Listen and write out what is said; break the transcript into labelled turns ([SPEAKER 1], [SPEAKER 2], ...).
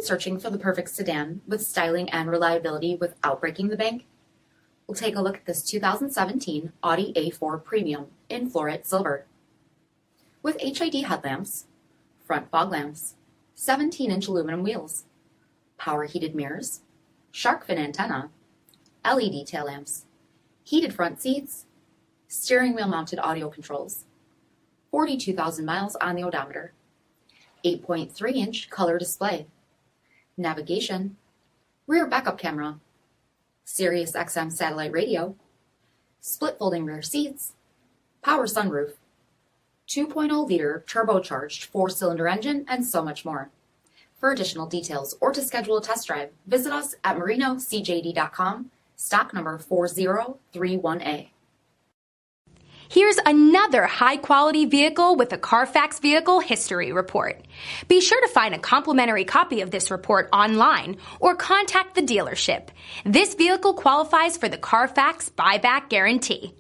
[SPEAKER 1] searching for the perfect sedan with styling and reliability without breaking the bank? We'll take a look at this 2017 Audi A4 Premium in Floret Silver. With HID headlamps, front fog lamps, 17-inch aluminum wheels, power heated mirrors, shark fin antenna, LED tail lamps, heated front seats, steering wheel mounted audio controls, 42,000 miles on the odometer, 8.3-inch color display, navigation, rear backup camera, SIRIUSXM satellite radio, split folding rear seats, power sunroof, 2.0-liter turbocharged 4-cylinder engine, and so much more. For additional details or to schedule a test drive, visit us at marinocjd.com, stock number 4031A.
[SPEAKER 2] Here's another high-quality vehicle with a CARFAX Vehicle History Report. Be sure to find a complimentary copy of this report online or contact the dealership. This vehicle qualifies for the CARFAX Buyback Guarantee.